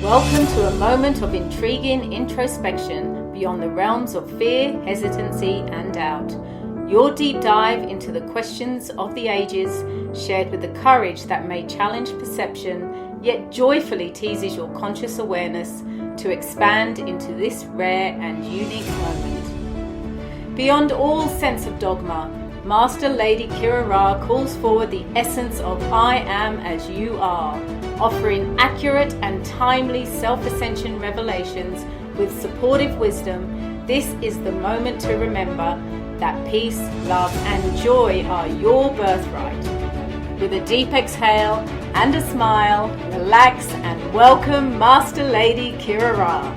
Welcome to a moment of intriguing introspection beyond the realms of fear, hesitancy, and doubt. Your deep dive into the questions of the ages, shared with the courage that may challenge perception, yet joyfully teases your conscious awareness to expand into this rare and unique moment. Beyond all sense of dogma, Master Lady Kira Raa calls forward the essence of I am as you are, offering accurate and timely self-ascension revelations with supportive wisdom. This is the moment to remember that peace, love, and joy are your birthright. With a deep exhale and a smile, relax and welcome Master Lady Kira Raa.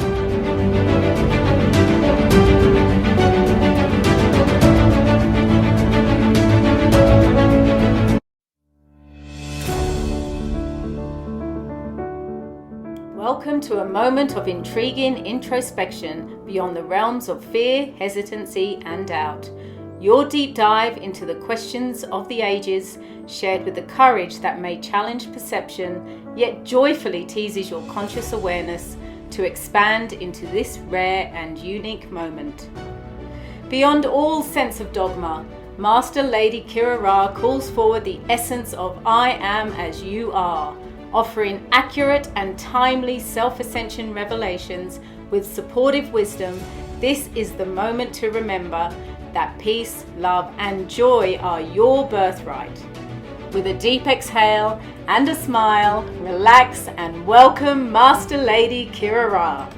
Welcome to a moment of intriguing introspection beyond the realms of fear, hesitancy, and doubt. Your deep dive into the questions of the ages, shared with the courage that may challenge perception, yet joyfully teases your conscious awareness to expand into this rare and unique moment. Beyond all sense of dogma, Master Lady Kira Raa calls forward the essence of I am as you are, offering accurate and timely self-ascension revelations with supportive wisdom. This is the moment to remember that peace, love, and joy are your birthright. With a deep exhale and a smile, relax and welcome Master Lady Kira Raa.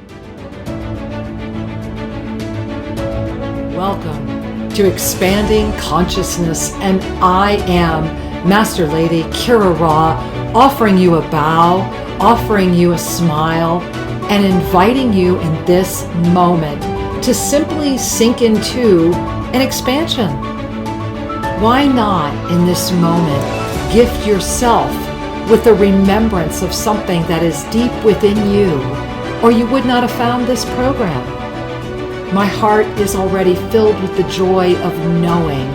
Welcome to Expanding Consciousness, and I am Master Lady Kira Raa, offering you a bow, offering you a smile, and inviting you in this moment to simply sink into an expansion. Why not in this moment gift yourself with a remembrance of something that is deep within you, or you would not have found this program. My heart is already filled with the joy of knowing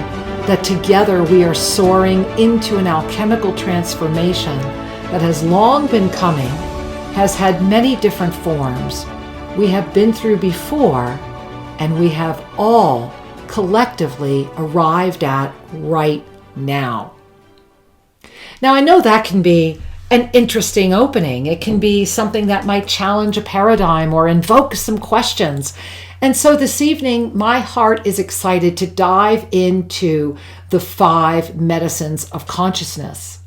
that together we are soaring into an alchemical transformation that has long been coming, has had many different forms, we have been through before, and we have all collectively arrived at right now. Now, I know that can be an interesting opening. It can be something that might challenge a paradigm or invoke some questions. And so this evening, my heart is excited to dive into the 5 medicines of consciousness.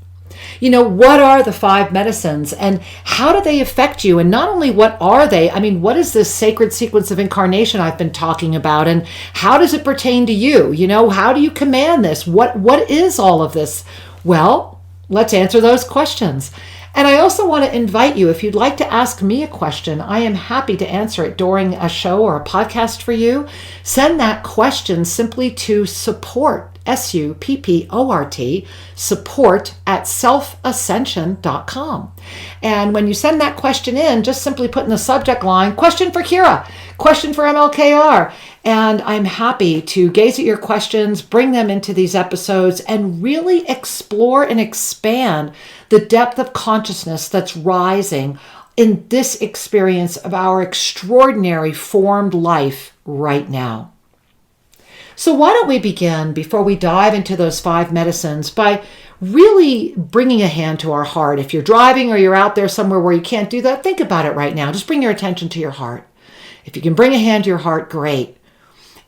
You know, what are the 5 medicines and how do they affect you? And not only what are they, I mean, what is this sacred sequence of incarnation I've been talking about? And how does it pertain to you? You know, how do you command this? What is all of this? Well, let's answer those questions. And I also want to invite you, if you'd like to ask me a question, I am happy to answer it during a show or a podcast for you. Send that question simply to support, SUPPORT, support at selfascension.com. And when you send that question in, just simply put in the subject line, question for Kira, question for MLKR. And I'm happy to gaze at your questions, bring them into these episodes, and really explore and expand the depth of consciousness that's rising in this experience of our extraordinary formed life right now. So why don't we begin, before we dive into those 5 medicines, by really bringing a hand to our heart. If you're driving or you're out there somewhere where you can't do that, think about it right now. Just bring your attention to your heart. If you can bring a hand to your heart, great.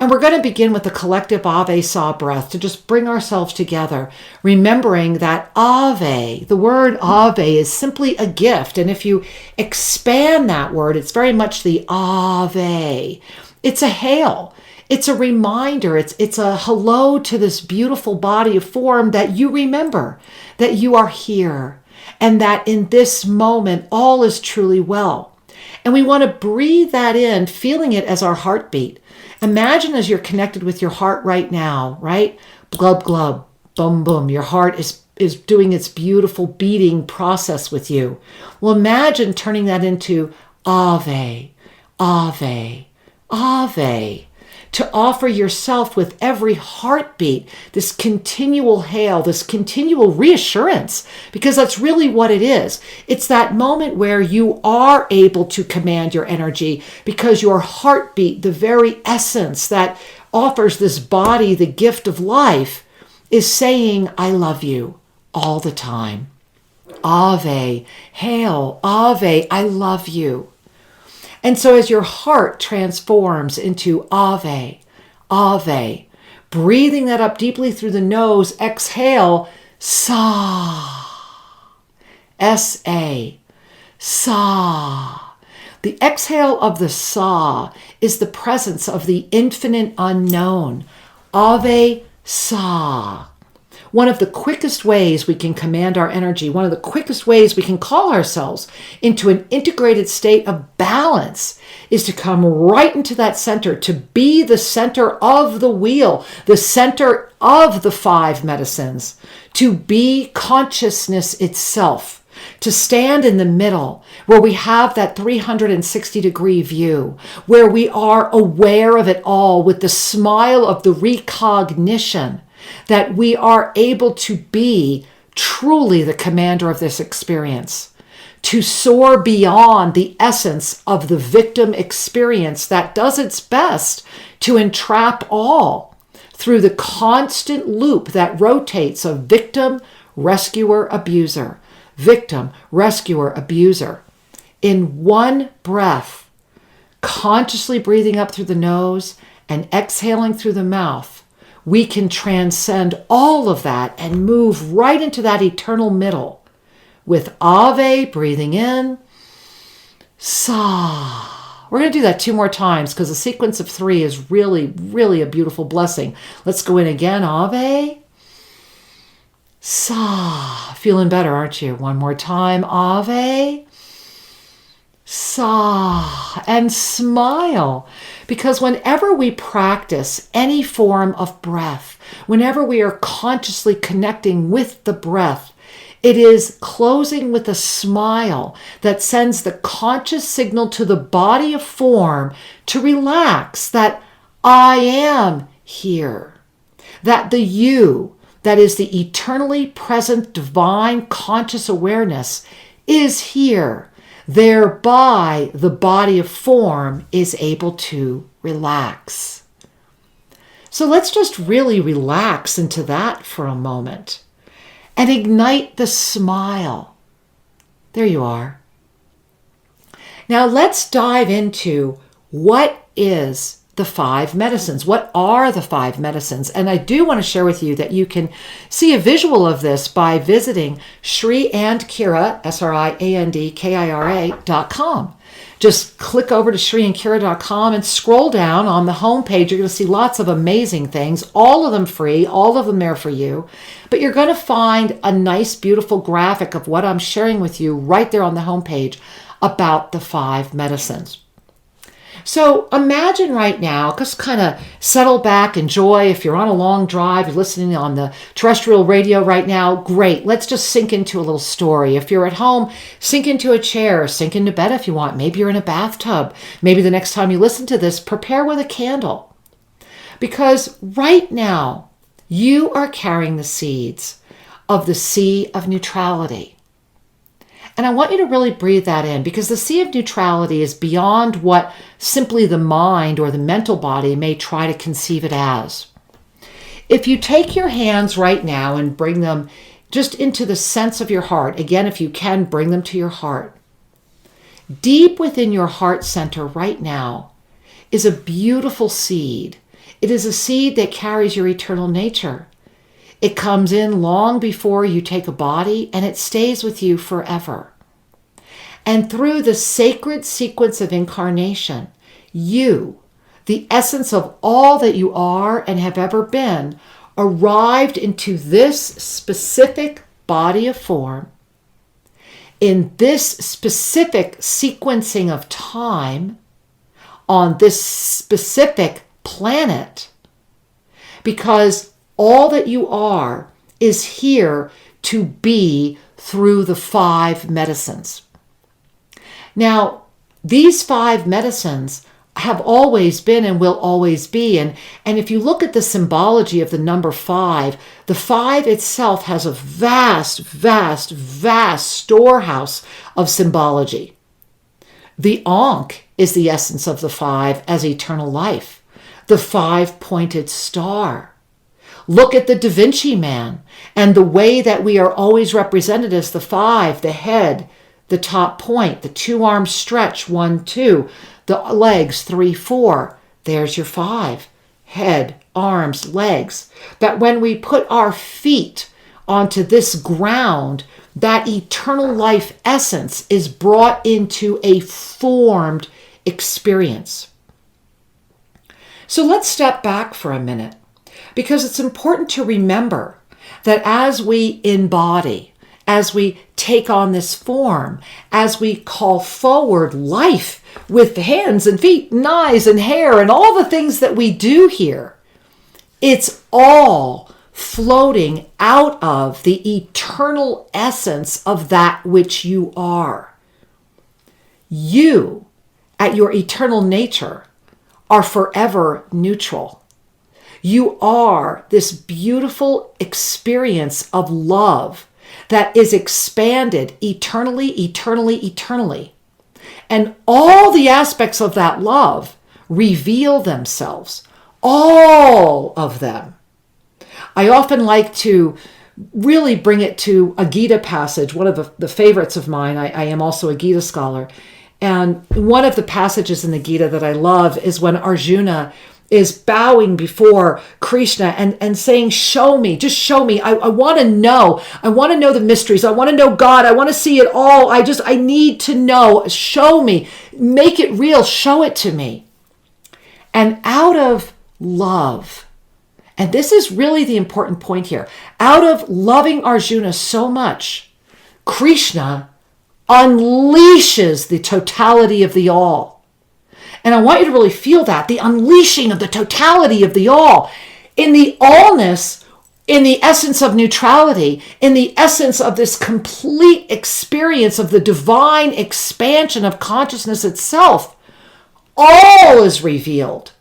And we're going to begin with the collective Ave Saw breath to just bring ourselves together, remembering that Ave, the word Ave, is simply a gift. And if you expand that word, it's very much the Ave. It's a hail. It's a reminder. It's a hello to this beautiful body of form that you remember, that you are here, and that in this moment, all is truly well. And we want to breathe that in, feeling it as our heartbeat. Imagine as you're connected with your heart right now, right? Glub, glub, boom, boom. Your heart is doing its beautiful beating process with you. Well, imagine turning that into Ave, Ave, Ave. to offer yourself with every heartbeat this continual hail, this continual reassurance, because that's really what it is. It's that moment where you are able to command your energy because your heartbeat, the very essence that offers this body the gift of life, is saying, I love you all the time. Ave, hail, Ave, I love you. And so as your heart transforms into Ave, Ave, breathing that up deeply through the nose, exhale, Sa, S-A, Sa. The exhale of the Sa is the presence of the infinite unknown. Ave, Sa. One of the quickest ways we can command our energy, one of the quickest ways we can call ourselves into an integrated state of balance is to come right into that center, to be the center of the wheel, the center of the 5 medicines, to be consciousness itself, to stand in the middle where we have that 360-degree view, where we are aware of it all with the smile of the recognition that we are able to be truly the commander of this experience, to soar beyond the essence of the victim experience that does its best to entrap all through the constant loop that rotates of victim, rescuer, abuser, victim, rescuer, abuser. In one breath, consciously breathing up through the nose and exhaling through the mouth, we can transcend all of that and move right into that eternal middle with Ave, breathing in, Sa. We're going to do that 2 more times because the sequence of 3 is really, really a beautiful blessing. Let's go in again. Ave, Sa. Feeling better, aren't you? One more time. Ave, Sa. And smile. Because whenever we practice any form of breath, whenever we are consciously connecting with the breath, it is closing with a smile that sends the conscious signal to the body of form to relax, that I am here, that the you, that is the eternally present divine conscious awareness, is here. Thereby, the body of form is able to relax. So let's just really relax into that for a moment and ignite the smile. There you are. Now let's dive into what is the 5 medicines. What are the 5 medicines? And I do want to share with you that you can see a visual of this by visiting SriandKira, SriandKira.com. Just click over to SriandKira.com and scroll down on the homepage. You're going to see lots of amazing things, all of them free, all of them there for you. But you're going to find a nice, beautiful graphic of what I'm sharing with you right there on the homepage about the 5 medicines. So imagine right now, just kind of settle back, enjoy. If you're on a long drive, you're listening on the terrestrial radio right now, great. Let's just sink into a little story. If you're at home, sink into a chair, sink into bed if you want. Maybe you're in a bathtub. Maybe the next time you listen to this, prepare with a candle. Because right now, you are carrying the seeds of the sea of neutrality. And I want you to really breathe that in, because the sea of neutrality is beyond what simply the mind or the mental body may try to conceive it as. If you take your hands right now and bring them just into the sense of your heart, again, if you can, bring them to your heart. Deep within your heart center right now is a beautiful seed. It is a seed that carries your eternal nature. It comes in long before you take a body, and it stays with you forever. And through the sacred sequence of incarnation, you, the essence of all that you are and have ever been, arrived into this specific body of form, in this specific sequencing of time, on this specific planet, because all that you are is here to be through the 5 medicines. Now, these 5 medicines have always been and will always be. And if you look at the symbology of the number 5, the 5 itself has a vast, vast, vast storehouse of symbology. The Ankh is the essence of the 5 as eternal life, the 5-pointed star. Look at the Da Vinci Man and the way that we are always represented as the 5, the head, the top point, the 2 arms stretch, 1, 2, the legs, 3, 4. There's your 5, head, arms, legs. But when we put our feet onto this ground, that eternal life essence is brought into a formed experience. So let's step back for a minute, because it's important to remember that as we embody, as we take on this form, as we call forward life with hands and feet and eyes and hair and all the things that we do here, it's all floating out of the eternal essence of that which you are. You, at your eternal nature, are forever neutral. You are this beautiful experience of love that is expanded eternally, eternally, eternally. And all the aspects of that love reveal themselves, all of them. I often like to really bring it to a Gita passage, one of the favorites of mine. I am also a Gita scholar. And one of the passages in the Gita that I love is when Arjuna is bowing before Krishna and saying, show me, just show me. I want to know. I want to know the mysteries. I want to know God. I want to see it all. I need to know. Show me. Make it real. Show it to me. And out of love, and this is really the important point here, out of loving Arjuna so much, Krishna unleashes the totality of the all. And I want you to really feel that, the unleashing of the totality of the all. In the allness, in the essence of neutrality, in the essence of this complete experience of the divine expansion of consciousness itself, all is revealed.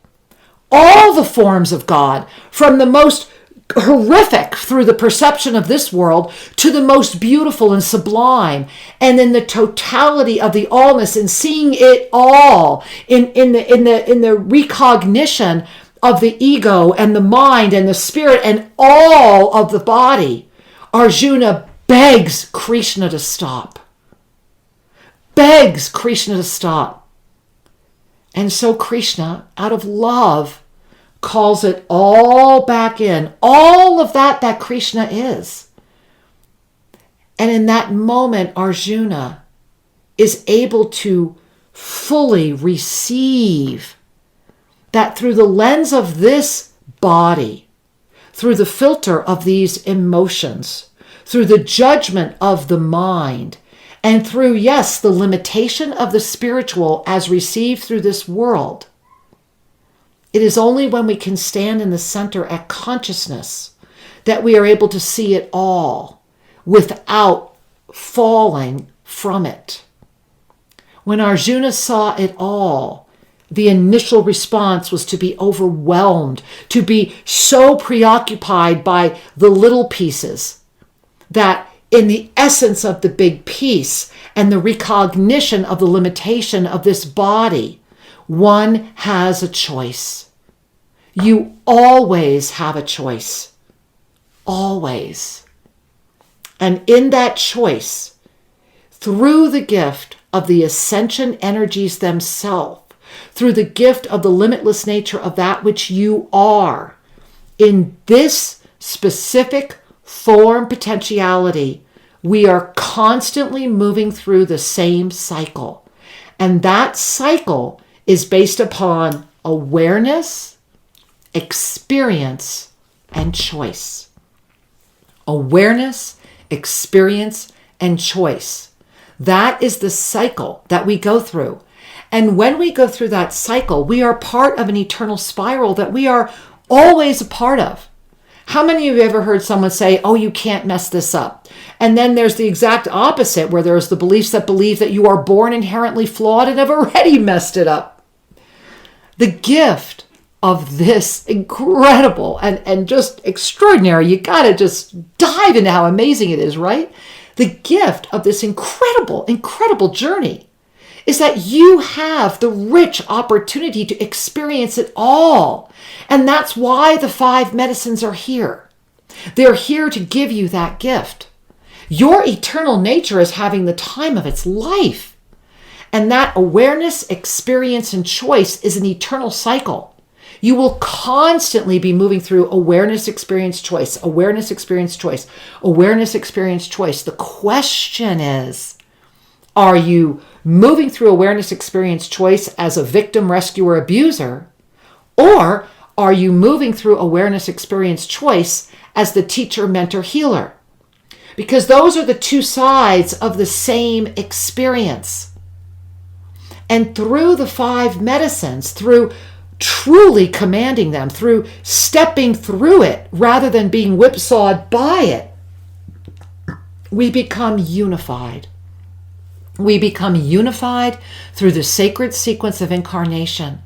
All the forms of God, from the most horrific through the perception of this world to the most beautiful and sublime, and in the totality of the allness, and seeing it all in the recognition of the ego and the mind and the spirit and all of the body, Arjuna begs Krishna to stop. Begs Krishna to stop. And so Krishna, out of love, calls it all back in, all of that Krishna is. And in that moment, Arjuna is able to fully receive that through the lens of this body, through the filter of these emotions, through the judgment of the mind, and through, yes, the limitation of the spiritual as received through this world, it is only when we can stand in the center at consciousness that we are able to see it all without falling from it. When Arjuna saw it all, the initial response was to be overwhelmed, to be so preoccupied by the little pieces that in the essence of the big piece and the recognition of the limitation of this body, one has a choice. You always have a choice. Always. And in that choice, through the gift of the ascension energies themselves, through the gift of the limitless nature of that which you are, in this specific form potentiality, we are constantly moving through the same cycle. And that cycle is based upon awareness, experience, and choice. Awareness, experience, and choice. That is the cycle that we go through. And when we go through that cycle, we are part of an eternal spiral that we are always a part of. How many of you ever heard someone say, oh, you can't mess this up? And then there's the exact opposite, where there's the beliefs that believe that you are born inherently flawed and have already messed it up. The gift of this incredible and just extraordinary, you gotta just dive into how amazing it is, right? The gift of this incredible journey is that you have the rich opportunity to experience it all. And that's why the 5 medicines are here. They're here to give you that gift. Your eternal nature is having the time of its life. And that awareness, experience, and choice is an eternal cycle. You will constantly be moving through awareness, experience, choice, awareness, experience, choice, awareness, experience, choice. The question is, are you moving through awareness, experience, choice as a victim, rescuer, abuser? Or are you moving through awareness, experience, choice as the teacher, mentor, healer? Because those are the 2 sides of the same experience. And through the 5 medicines, through truly commanding them, through stepping through it rather than being whipsawed by it, we become unified. We become unified through the sacred sequence of incarnation,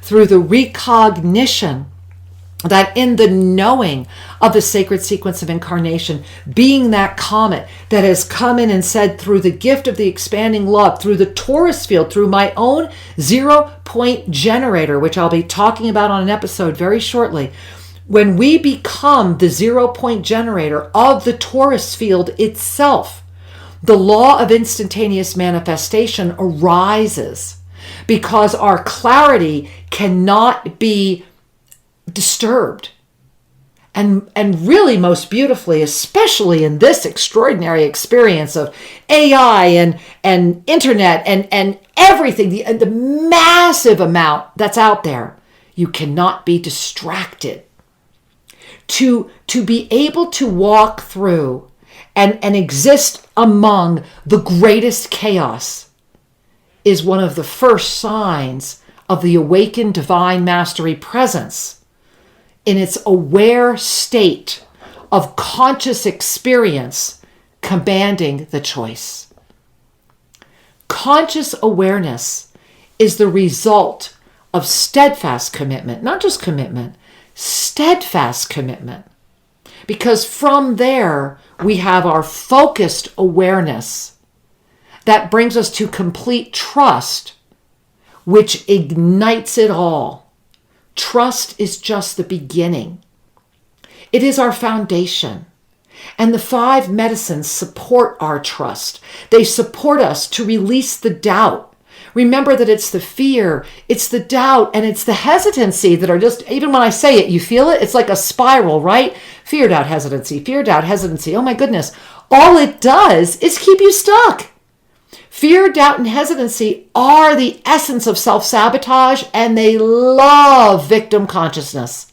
through the recognition that in the knowing of the sacred sequence of incarnation, being that comet that has come in and said through the gift of the expanding love, through the torus field, through my own 0-point generator, which I'll be talking about on an episode very shortly, when we become the 0-point generator of the torus field itself, the law of instantaneous manifestation arises because our clarity cannot be disturbed. And really most beautifully, especially in this extraordinary experience of AI and internet and everything, the massive amount that's out there, you cannot be distracted. To be able to walk through and exist among the greatest chaos is one of the first signs of the awakened divine mastery presence in its aware state of conscious experience commanding the choice. Conscious awareness is the result of steadfast commitment, not just commitment, steadfast commitment. Because from there, we have our focused awareness that brings us to complete trust, which ignites it all. Trust is just the beginning. It is our foundation. And the 5 medicines support our trust. They support us to release the doubt. Remember that it's the fear, it's the doubt, and it's the hesitancy that are just, even when I say it, you feel it? It's like a spiral, right? Fear, doubt, hesitancy, fear, doubt, hesitancy. Oh my goodness. All it does is keep you stuck. Fear, doubt, and hesitancy are the essence of self-sabotage, and they love victim consciousness.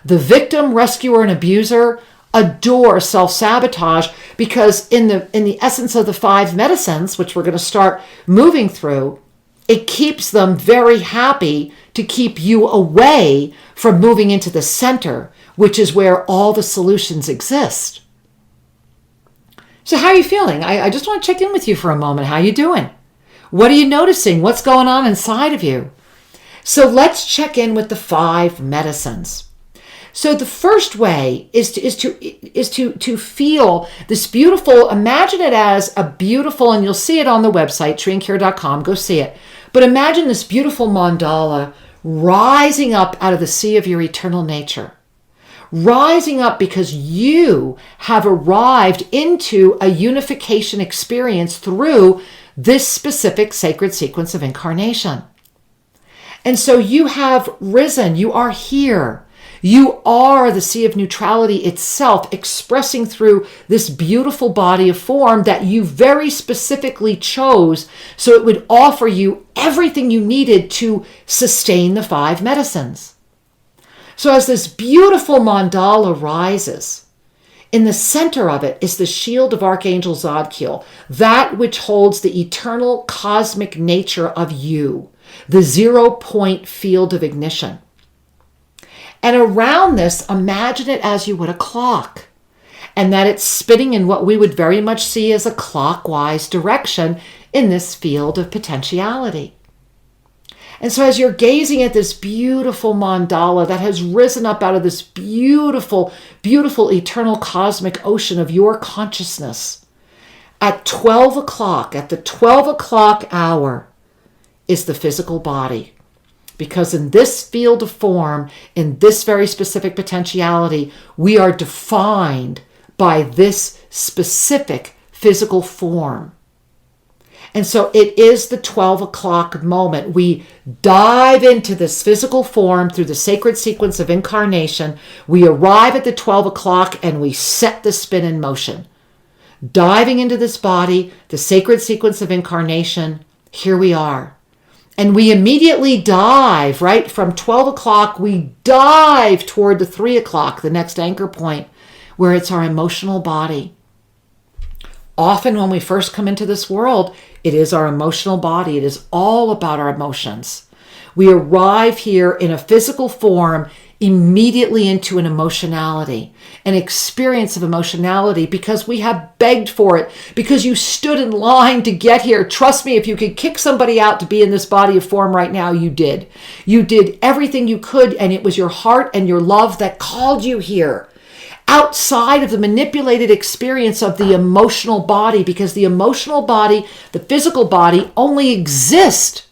The victim, rescuer, and abuser adore self-sabotage because in the essence of the 5 medicines, which we're going to start moving through, it keeps them very happy to keep you away from moving into the center, which is where all the solutions exist. So how are you feeling? I just want to check in with you for a moment. How are you doing? What are you noticing? What's going on inside of you? So let's check in with the 5 medicines. So the first way is to feel this beautiful, imagine it as a beautiful, and you'll see it on the website, TreeandCure.com, go see it. But imagine this beautiful mandala rising up out of the sea of your eternal nature. Rising up because you have arrived into a unification experience through this specific sacred sequence of incarnation. And so you have risen, you are here. You are the sea of neutrality itself, expressing through this beautiful body of form that you very specifically chose so it would offer you everything you needed to sustain the 5 medicines. So as this beautiful mandala rises, in the center of it is the shield of Archangel Zadkiel, that which holds the eternal cosmic nature of you, the 0-point field of ignition. And around this, imagine it as you would a clock, and that it's spinning in what we would very much see as a clockwise direction in this field of potentiality. And so as you're gazing at this beautiful mandala that has risen up out of this beautiful, beautiful eternal cosmic ocean of your consciousness, at 12 o'clock, at the 12 o'clock hour, is the physical body. Because in this field of form, in this very specific potentiality, we are defined by this specific physical form. And so it is the 12 o'clock moment. We dive into this physical form through the sacred sequence of incarnation. We arrive at the 12 o'clock and we set the spin in motion. Diving into this body, the sacred sequence of incarnation, here we are. And we immediately dive, right? From 12 o'clock, we dive toward the 3 o'clock, the next anchor point, where it's our emotional body. Often when we first come into this world, it is our emotional body. It is all about our emotions. We arrive here in a physical form immediately into an emotionality, an experience of emotionality, because we have begged for it, because you stood in line to get here. Trust me, if you could kick somebody out to be in this body of form right now, you did. You did everything you could, and it was your heart and your love that called you here. Outside of the manipulated experience of the emotional body, because the emotional body, the physical body, only exist.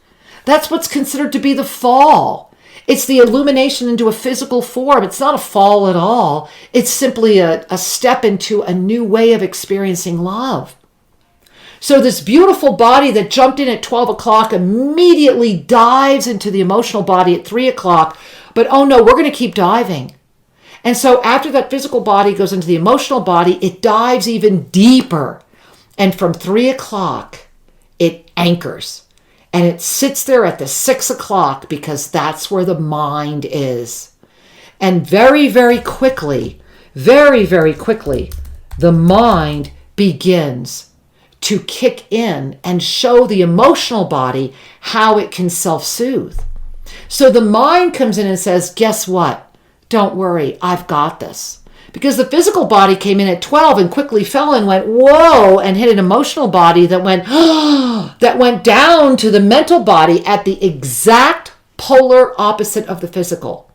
That's what's considered to be the fall. It's the illumination into a physical form. It's not a fall at all. It's simply a step into a new way of experiencing love. So this beautiful body that jumped in at 12 o'clock immediately dives into the emotional body at 3 o'clock. But oh no, we're going to keep diving. And so after that physical body goes into the emotional body, it dives even deeper. And from 3 o'clock, it anchors. And it sits there at the 6 o'clock because that's where the mind is. And very, very quickly, the mind begins to kick in and show the emotional body how it can self-soothe. So the mind comes in and says, guess what? Don't worry, I've got this. Because the physical body came in at 12 and quickly fell and went, whoa, and hit an emotional body that went, that went down to the mental body at the exact polar opposite of the physical.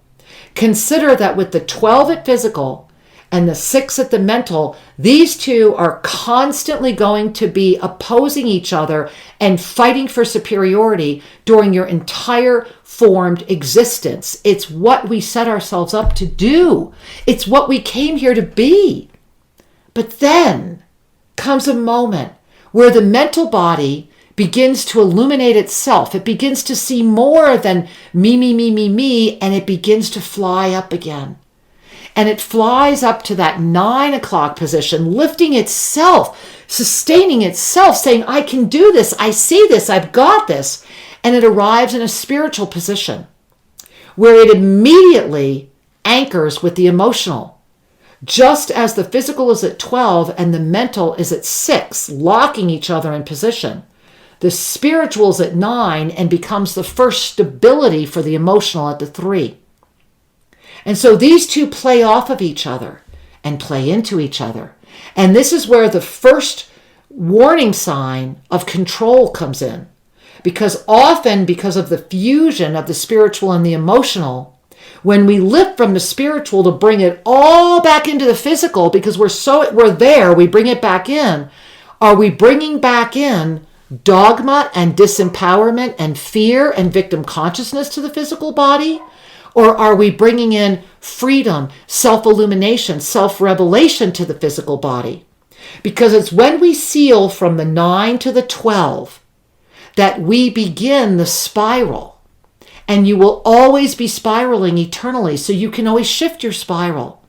Consider that with the 12 at physical and the 6 at the mental, these two are constantly going to be opposing each other and fighting for superiority during your entire formed existence. It's what we set ourselves up to do. It's what we came here to be. But then comes a moment where the mental body begins to illuminate itself. It begins to see more than me, and it begins to fly up again. And it flies up to that 9 o'clock position, lifting itself, sustaining itself, saying, I can do this, I see this, I've got this. And it arrives in a spiritual position where it immediately anchors with the emotional. Just as the physical is at 12 and the mental is at 6, locking each other in position, the spiritual is at 9 and becomes the first stability for the emotional at the 3. And so these two play off of each other and play into each other. And this is where the first warning sign of control comes in. Because often, because of the fusion of the spiritual and the emotional, when we lift from the spiritual to bring it all back into the physical, because we're there, we bring it back in. Are we bringing back in dogma and disempowerment and fear and victim consciousness to the physical body? Or are we bringing in freedom, self-illumination, self-revelation to the physical body? Because it's when we seal from the 9 to the 12 that we begin the spiral. And you will always be spiraling eternally, so you can always shift your spiral.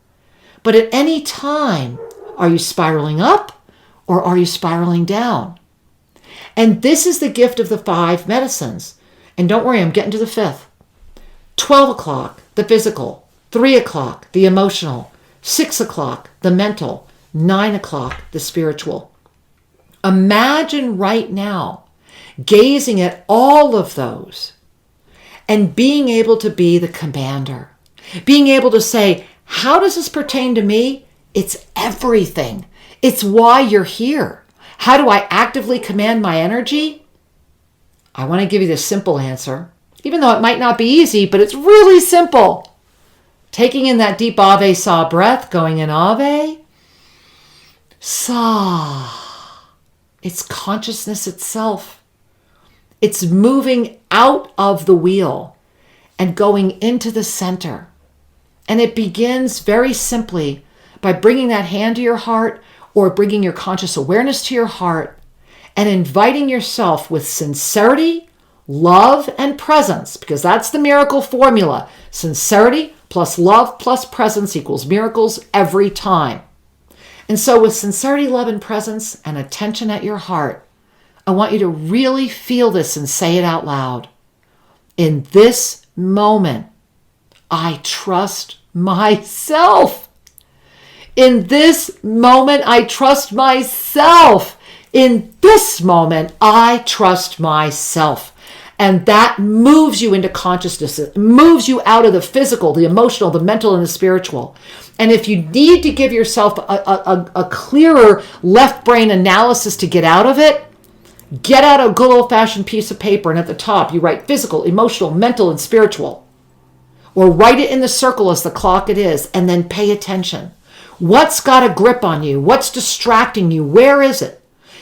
But at any time, are you spiraling up or are you spiraling down? And this is the gift of the 5 medicines. And don't worry, I'm getting to the 5th. 12 o'clock, the physical. 3 o'clock, the emotional. 6 o'clock, the mental. 9 o'clock, the spiritual. Imagine right now gazing at all of those and being able to be the commander. Being able to say, how does this pertain to me? It's everything. It's why you're here. How do I actively command my energy? I want to give you the simple answer. even though it might not be easy, but it's really simple. Taking in that deep Ave Sa breath, going in Ave, Sa. It's consciousness itself. It's moving out of the wheel and going into the center. And it begins very simply by bringing that hand to your heart or bringing your conscious awareness to your heart and inviting yourself with sincerity, love, and presence, because that's the miracle formula. Sincerity plus love plus presence equals miracles every time. And so with sincerity, love, and presence and attention at your heart, I want you to really feel this and say it out loud. In this moment, I trust myself. In this moment, I trust myself. In this moment, I trust myself. And that moves you into consciousness. It moves you out of the physical, the emotional, the mental, and the spiritual. And if you need to give yourself a clearer left brain analysis to get out of it, get out a good old-fashioned piece of paper, and at the top you write physical, emotional, mental, and spiritual. Or write it in the circle as the clock it is, and then pay attention. What's got a grip on you? What's distracting you? Where is it?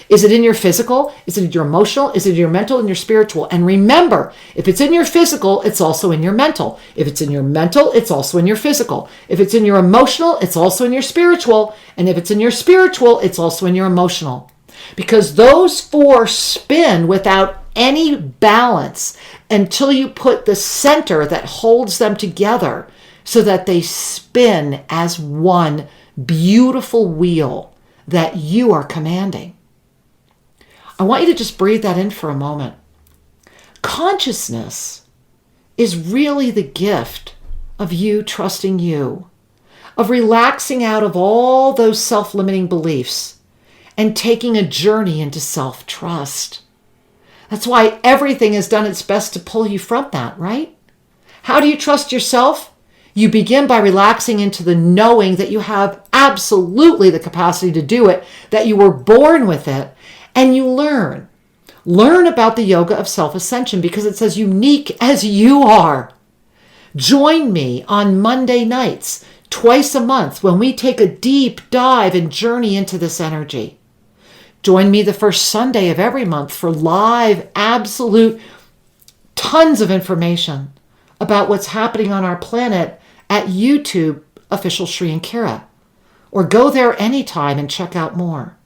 Is it in your physical? Is it in your emotional? Is it in your mental and your spiritual? And remember, if it's in your physical, it's also in your mental. If it's in your mental, it's also in your physical. If it's in your emotional, it's also in your spiritual. And if it's in your spiritual, it's also in your emotional. Because those four spin without any balance until you put the center that holds them together so that they spin as one beautiful wheel that you are commanding. I want you to just breathe that in for a moment. Consciousness is really the gift of you trusting you, of relaxing out of all those self-limiting beliefs and taking a journey into self-trust. That's why everything has done its best to pull you from that, right? How do you trust yourself? You begin by relaxing into the knowing that you have absolutely the capacity to do it, that you were born with it, and you learn. Learn about the yoga of self-ascension because it's as unique as you are. Join me on Monday nights, twice a month, when we take a deep dive and journey into this energy. Join me the first Sunday of every month for live, absolute, tons of information about what's happening on our planet at YouTube, Official Sri and Kira. Or go there anytime and check out more.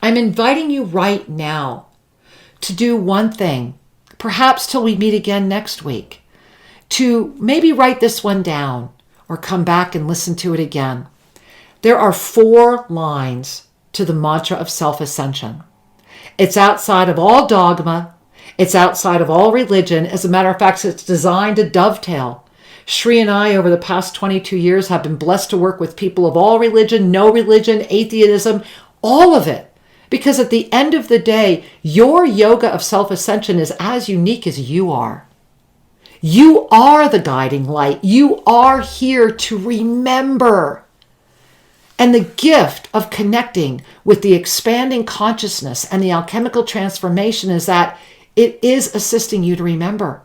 I'm inviting you right now to do one thing, perhaps till we meet again next week, to maybe write this one down or come back and listen to it again. There are 4 lines to the mantra of self-ascension. It's outside of all dogma. It's outside of all religion. As a matter of fact, it's designed to dovetail. Sri and I, over the past 22 years, have been blessed to work with people of all religion, no religion, atheism, all of it. Because at the end of the day, your yoga of self-ascension is as unique as you are. You are the guiding light. You are here to remember. And the gift of connecting with the expanding consciousness and the alchemical transformation is that it is assisting you to remember.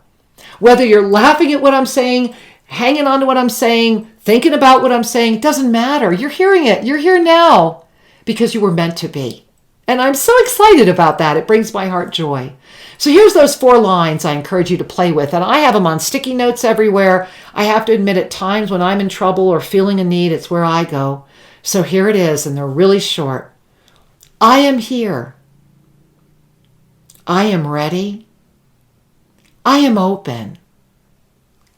Whether you're laughing at what I'm saying, hanging on to what I'm saying, thinking about what I'm saying, it doesn't matter. You're hearing it. You're here now because you were meant to be. And I'm so excited about that. It brings my heart joy. So here's those 4 lines I encourage you to play with. And I have them on sticky notes everywhere. I have to admit at times when I'm in trouble or feeling a need, it's where I go. So here it is, and they're really short. I am here. I am ready. I am open.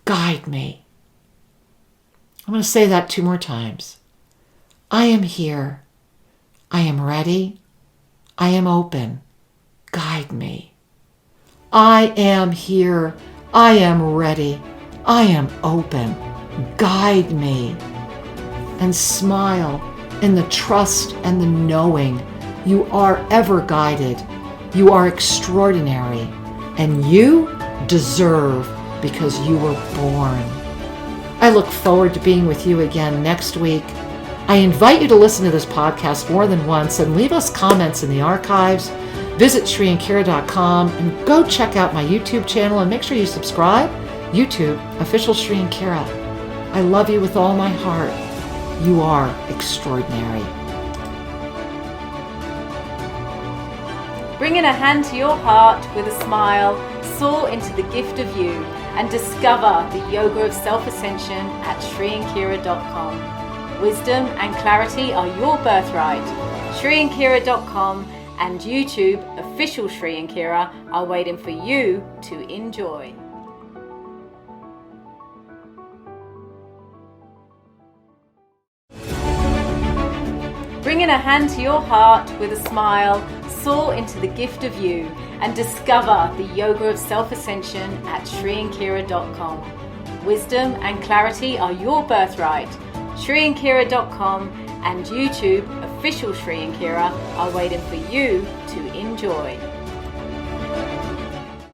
Guide me. I'm going to say that 2 more times. I am here. I am ready. I am open. Guide me. I am here. I am ready. I am open. Guide me. And smile in the trust and the knowing you are ever guided. You are extraordinary. And you deserve because you were born. I look forward to being with you again next week. I invite you to listen to this podcast more than once and leave us comments in the archives. Visit SriandKira.com and go check out my YouTube channel and make sure you subscribe. YouTube, Official Sri and Kira. I love you with all my heart. You are extraordinary. Bringing a hand to your heart with a smile, soar into the gift of you and discover the yoga of self-ascension at SriandKira.com. Wisdom and clarity are your birthright. SriandKira.com and YouTube, Official Sri and Kira, are waiting for you to enjoy. Bringing a hand to your heart with a smile, soar into the gift of you and discover the yoga of self-ascension at SriandKira.com. Wisdom and clarity are your birthright. SriandKira.com and YouTube, Official Sri and Kira, are waiting for you to enjoy.